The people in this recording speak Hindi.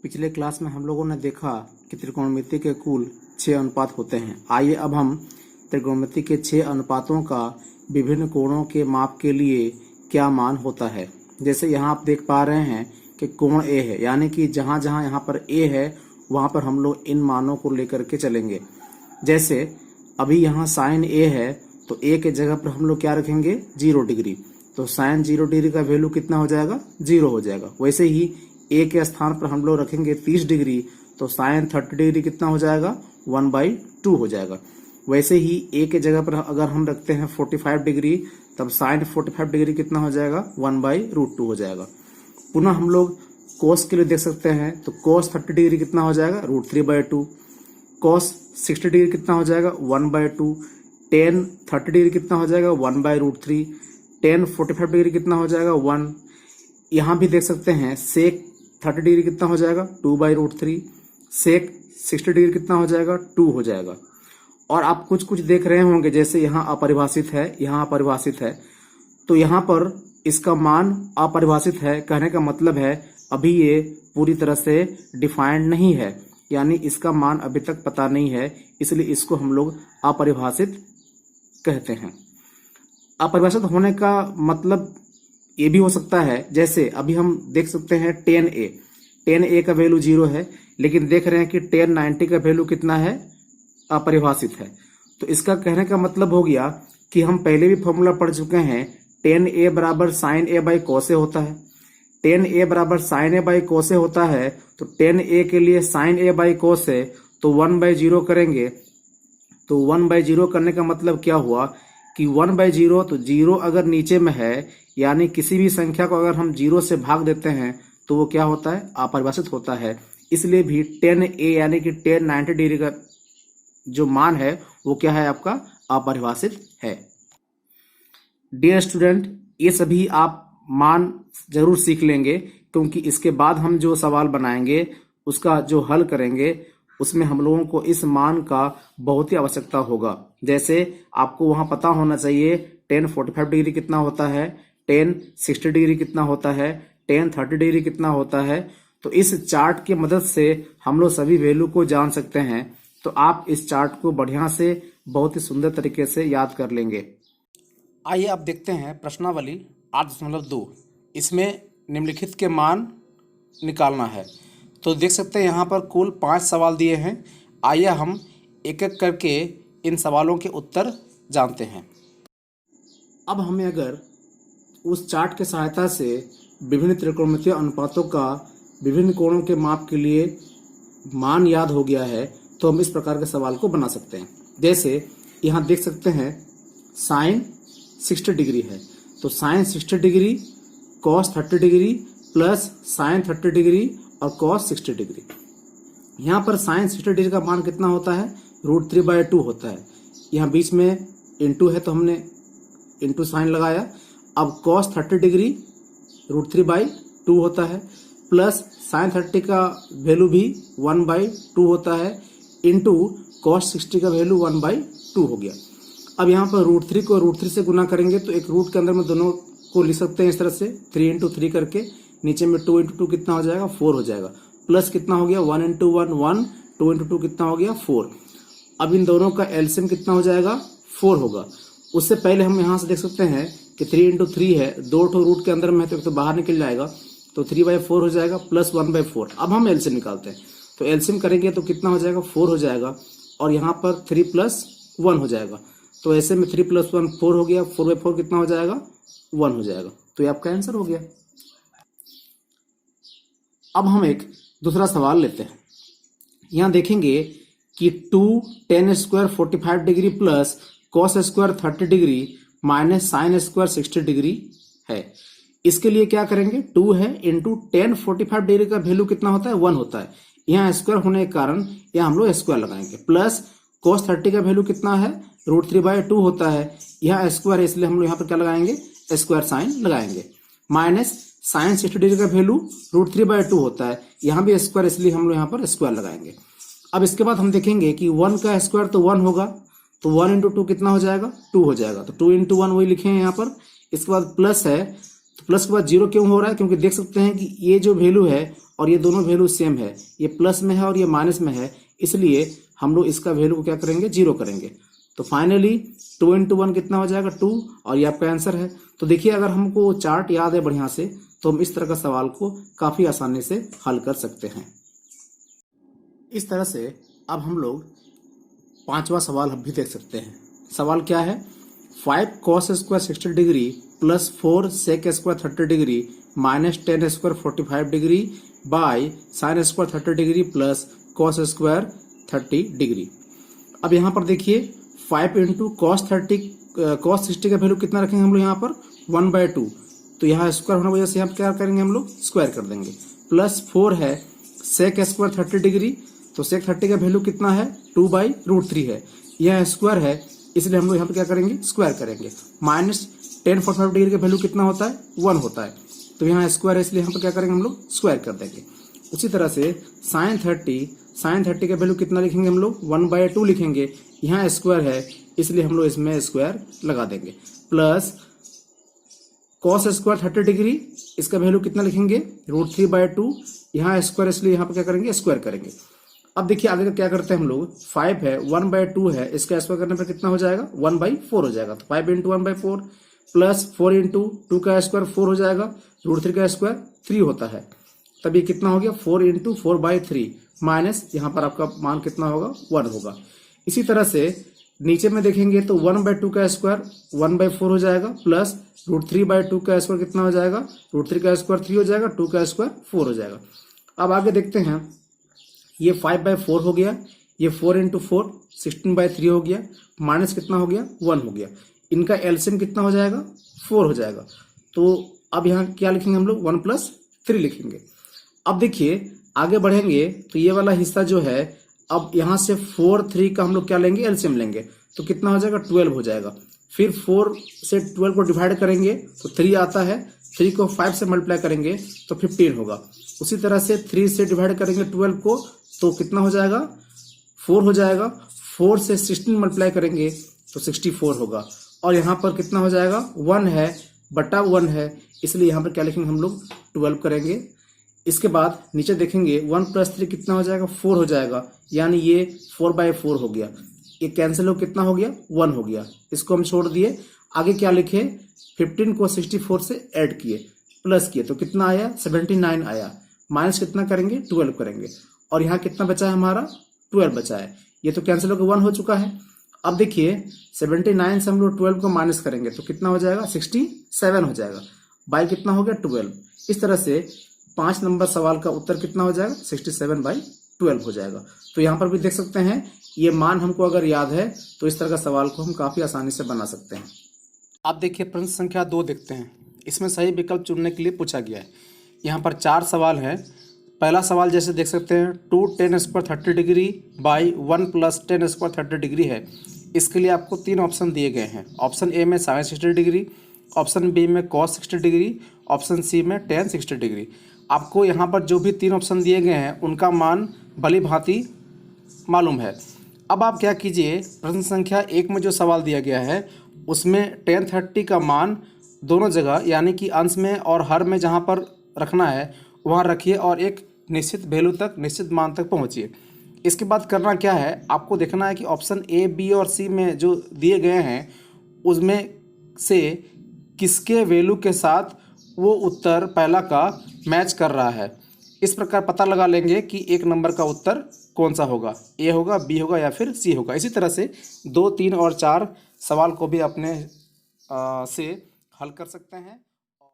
पिछले क्लास में हम लोगों ने देखा कि त्रिकोणमिति के कुल 6 अनुपात होते हैं। आइए अब हम त्रिकोणमिति के 6 अनुपातों का विभिन्न कोणों के माप के लिए क्या मान होता है। जैसे यहाँ आप देख पा रहे हैं कि कोण ए है, यानी कि जहाँ जहाँ यहाँ पर ए है वहाँ पर हम लोग इन मानों को लेकर के चलेंगे। जैसे अभी यहाँ साइन ए है तो ए के जगह पर हम लोग क्या रखेंगे 0 डिग्री, तो साइन 0 डिग्री का वैल्यू कितना हो जाएगा 0 हो जाएगा। वैसे ही ए के स्थान पर हम लोग रखेंगे 30 डिग्री तो साइन 30 डिग्री कितना हो जाएगा 1/2 हो जाएगा। वैसे ही ए के जगह पर अगर हम रखते हैं 45 डिग्री तब साइन 45 डिग्री कितना हो जाएगा 1/√2 हो जाएगा। पुनः हम लोग कोस के लिए देख सकते हैं तो कोस 30 डिग्री कितना हो जाएगा √3/2, कोस 60 डिग्री कितना हो जाएगा 1/2, टेन 30 डिग्री कितना हो जाएगा 1/√3, टेन 45 डिग्री कितना हो जाएगा 1। यहाँ भी देख सकते हैं सेक 30 डिग्री कितना हो जाएगा 2/√3, सेक 60 डिग्री कितना हो जाएगा 2 हो जाएगा। और आप कुछ कुछ देख रहे होंगे जैसे यहाँ अपरिभाषित है, यहाँ अपरिभाषित है, तो यहाँ पर इसका मान अपरिभाषित है। कहने का मतलब है अभी ये पूरी तरह से डिफाइंड नहीं है, यानी इसका मान अभी तक पता नहीं है, इसलिए इसको हम लोग अपरिभाषित कहते हैं। अपरिभाषित होने का मतलब ये भी हो सकता है, जैसे अभी हम देख सकते हैं 10a का वैल्यू 0 है, लेकिन देख रहे हैं कि 1090 का वैल्यू कितना है अपरिभाषित है। तो इसका कहने का मतलब हो गया कि हम पहले भी फॉर्मूला पढ़ चुके हैं 10a बराबर साइन a बाई कोस ए होता है। 10a बराबर साइन a बाई कोस ए होता है तो 10a के लिए साइन a बाई कोस ए तो 1/0 करेंगे, तो 1/0 करने का मतलब क्या हुआ कि 1/0 तो 0 अगर नीचे में है, यानी किसी भी संख्या को अगर हम 0 से भाग देते हैं तो वो क्या होता है अपरिभाषित होता है। इसलिए भी 10a यानी कि 1090 डिग्री का जो मान है वो क्या है आपका अपरिभाषित है। डियर स्टूडेंट, ये सभी आप मान जरूर सीख लेंगे, क्योंकि इसके बाद हम जो सवाल बनाएंगे उसका जो हल करेंगे उसमें हम लोगों को इस मान का बहुत ही आवश्यकता होगा। जैसे आपको वहां पता होना चाहिए 1045 डिग्री कितना होता है, 1060 डिग्री कितना होता है, 1030 डिग्री कितना होता है। तो इस चार्ट की मदद से हम लोग सभी वैल्यू को जान सकते हैं। तो आप इस चार्ट को बढ़िया से बहुत ही सुंदर तरीके से याद कर लेंगे। आइए अब देखते हैं प्रश्नावली 8.2। इसमें निम्नलिखित के मान निकालना है। तो देख सकते हैं यहाँ पर कुल 5 सवाल दिए हैं। आइए हम एक एक करके इन सवालों के उत्तर जानते हैं। अब हमें अगर उस चार्ट के सहायता से विभिन्न त्रिकोणमितीय अनुपातों का विभिन्न कोणों के माप के लिए मान याद हो गया है तो हम इस प्रकार के सवाल को बना सकते हैं। जैसे यहाँ देख सकते हैं साइन 60 डिग्री है तो sine 60 degree cos 30 degree plus sine 30 degree और कॉस 60 डिग्री। यहाँ पर साइन 60 डिग्री का मान कितना होता है √3/2 होता है। यहाँ बीच में इंटू है तो हमने इंटू साइन लगाया। अब कॉस 30 डिग्री √3/2 होता है, प्लस साइन 30 का वैल्यू भी 1/2 होता है, इंटू कॉस 60 का वैल्यू 1/2 हो गया। अब यहाँ पर √3 को √3 से गुना करेंगे तो एक रूट के अंदर में दोनों को लिख सकते हैं इस तरह से 3 × 3 करके, नीचे में 2 × 2 कितना हो जाएगा 4 हो जाएगा, प्लस कितना हो गया 1 × 1 1, 2 × 2 कितना हो गया 4। अब इन दोनों का एलसीएम कितना हो जाएगा 4 होगा। उससे पहले हम यहाँ से देख सकते हैं कि 3 × 3 है, 2 ठो रूट के अंदर में है तो बाहर निकल जाएगा तो 3/4 हो जाएगा प्लस 1/4। अब हम एलसीएम निकालते हैं तो एलसीएम करेंगे तो कितना हो जाएगा 4 हो जाएगा और यहाँ पर 3 + 1 हो जाएगा। तो ऐसे में 3 + 1 4 हो गया, 4/4 कितना हो जाएगा 1 हो जाएगा। तो ये आपका आंसर हो गया। अब हम एक दूसरा सवाल लेते हैं। यहाँ देखेंगे कि 2 tan² 45 degree plus cos² 30 degree minus sin² 60 degree है। इसके लिए क्या करेंगे 2 है इंटू tan 45 डिग्री का वैल्यू कितना होता है 1 होता है। यहाँ स्क्वायर होने के कारण यहाँ हम लोग स्क्वायर लगाएंगे, प्लस cos 30 का वैल्यू कितना है √3/2 होता है। यहाँ स्क्वायर है इसलिए हम लोग यहाँ पर क्या लगाएंगे स्क्वायर साइन लगाएंगे, माइनस साइन 60 डिग्री का वैल्यू √3/2 होता है। यहाँ भी स्क्वायर इसलिए हम लोग यहाँ पर स्क्वायर लगाएंगे। अब इसके बाद हम देखेंगे कि 1 का स्क्वायर तो 1 होगा, तो 1 × 2 कितना हो जाएगा 2 हो जाएगा, तो 2 × 1 वही लिखे हैं यहाँ पर। इसके बाद प्लस है तो प्लस के बाद जीरो क्यों हो रहा है? क्योंकि देख सकते हैं कि ये जो वैल्यू है और ये दोनों वैल्यू सेम है, ये प्लस में है और ये माइनस में है, इसलिए हम लोग इसका वैल्यू को क्या करेंगे? जीरो करेंगे। तो फाइनली 2 इंटू 1 कितना हो जाएगा? 2, और ये आपका आंसर है। तो देखिए, अगर हमको चार्ट याद है बढ़िया से तो हम इस तरह का सवाल को काफी आसानी से हल कर सकते हैं। इस तरह से अब हम लोग पांचवा सवाल अब भी देख सकते हैं। सवाल क्या है? 5 cos square 60 degree plus 4 sec square 30 degree minus 10 square 45 degree by sine square 30 degree plus cos square 30 degree. अब यहाँ पर देखिए 5 इंटू cos 60 का वैल्यू कितना रखेंगे हम लोग यहाँ पर? 1/2। तो यहाँ स्क्वायर होने की वजह से यहाँ क्या करेंगे हम लोग? स्क्वायर कर देंगे। प्लस 4 है sec स्क्वायर 30 डिग्री, तो sec 30 का वैल्यू कितना है? 2/√3 है। यह स्क्वायर है इसलिए हम लोग यहाँ पर क्या करेंगे? स्क्वायर करेंगे। माइनस 10 45 डिग्री का वैल्यू कितना होता है? 1 होता है। तो यहाँ स्क्वायर है इसलिए यहाँ पर क्या करेंगे हम लोग? स्क्वायर कर देंगे। उसी तरह से साइन 30 का वैल्यू कितना लिखेंगे हम लोग? 1/2 लिखेंगे। यहाँ स्क्वायर है इसलिए हम लोग इसमें स्क्वायर लगा देंगे। प्लस cos स्क्वायर 30 डिग्री, इसका वैल्यू कितना लिखेंगे? √3/2। यहाँ स्क्वायर इसलिए यहाँ पर क्या करेंगे? स्क्वायर करेंगे। अब देखिए आगे का क्या करते हैं हम लोग? 5 है 1/2 है, इसका स्क्वायर करने पर कितना हो जाएगा? 1/4 हो जाएगा। तो 5 इंटू 1/4 प्लस 4 इंटू 2 का स्क्वायर 4 हो जाएगा, √3 का स्क्वायर 3 होता है। तब ये कितना हो गया? 4 इंटू 4/3 माइनस यहाँ पर आपका मान कितना होगा? 1 होगा। इसी तरह से नीचे में देखेंगे तो 1/2 का स्क्वायर 1/4 हो जाएगा, प्लस √3/2 का स्क्वायर कितना हो जाएगा? √3 का स्क्वायर 3 हो जाएगा, 2 का स्क्वायर 4 हो जाएगा। अब आगे देखते हैं, ये 5/4 हो गया, ये 4 इंटू 4 16/3 हो गया, माइनस कितना हो गया? 1 हो गया। इनका एलसीएम कितना हो जाएगा? 4 हो जाएगा। तो अब यहाँ क्या लिखेंगे हम लोग? 1 + 3 लिखेंगे। अब देखिए आगे बढ़ेंगे तो ये वाला हिस्सा जो है, अब यहाँ से 4 3 का हम लोग क्या लेंगे? एलसीएम लेंगे। तो कितना हो जाएगा? 12 हो जाएगा। फिर 4 से 12 को डिवाइड करेंगे तो 3 आता है, 3 को 5 से मल्टीप्लाई करेंगे तो 15 होगा। उसी तरह से 3 से डिवाइड करेंगे 12 को तो कितना हो जाएगा? 4 हो जाएगा। 4 से 16 मल्टीप्लाई करेंगे तो 64 होगा। और यहाँ पर कितना हो जाएगा? 1 है बटा 1 है, इसलिए यहाँ पर क्या लिखेंगे हम लोग? 12 करेंगे। इसके बाद नीचे देखेंगे 1 + 3 कितना हो जाएगा? 4 हो जाएगा, यानी ये 4/4 हो गया। ये कैंसिल हो कितना हो गया? 1 हो गया। इसको हम छोड़ दिए। आगे क्या लिखे? 15 को 64 से ऐड किए, प्लस किए तो कितना आया? 79 आया। माइनस कितना करेंगे? 12 करेंगे। और यहाँ कितना बचा है हमारा? 12 बचा है। ये तो कैंसिल होकर 1 हो चुका है। अब देखिए 79 से हम लोग 12 को माइनस करेंगे तो कितना हो जाएगा? 67 हो जाएगा। बाई कितना हो गया? 12। इस तरह से 5 नंबर सवाल का उत्तर कितना हो जाएगा? 67/12 हो जाएगा। तो यहाँ पर भी देख सकते हैं, ये मान हमको अगर याद है तो इस तरह का सवाल को हम काफी आसानी से बना सकते हैं। आप देखिए प्रश्न संख्या 2 देखते हैं। इसमें सही विकल्प चुनने के लिए पूछा गया है। यहाँ पर 4 सवाल हैं। पहला सवाल जैसे देख सकते हैं 2 tan square 30 degree by 1 + tan square 30 degree है। इसके लिए आपको 3 ऑप्शन दिए गए हैं। ऑप्शन ए में साइन 60 डिग्री, ऑप्शन बी में cos 60 डिग्री, ऑप्शन सी में tan 60 डिग्री। आपको यहाँ पर जो भी 3 ऑप्शन दिए गए हैं उनका मान भली भांति मालूम है। अब आप क्या कीजिए, प्रश्न संख्या 1 में जो सवाल दिया गया है उसमें tan 30 का मान दोनों जगह यानी कि अंश में और हर में जहाँ पर रखना है वहाँ रखिए और एक निश्चित वैल्यू तक, निश्चित मान तक पहुँचिए। इसके बाद करना क्या है, आपको देखना है कि ऑप्शन ए, बी और सी में जो दिए गए हैं उसमें से किसके वैल्यू के साथ वो उत्तर पहला का मैच कर रहा है। इस प्रकार पता लगा लेंगे कि 1 नंबर का उत्तर कौन सा होगा, ए होगा, बी होगा या फिर सी होगा। इसी तरह से 2, 3 और 4 सवाल को भी अपने से हल कर सकते हैं।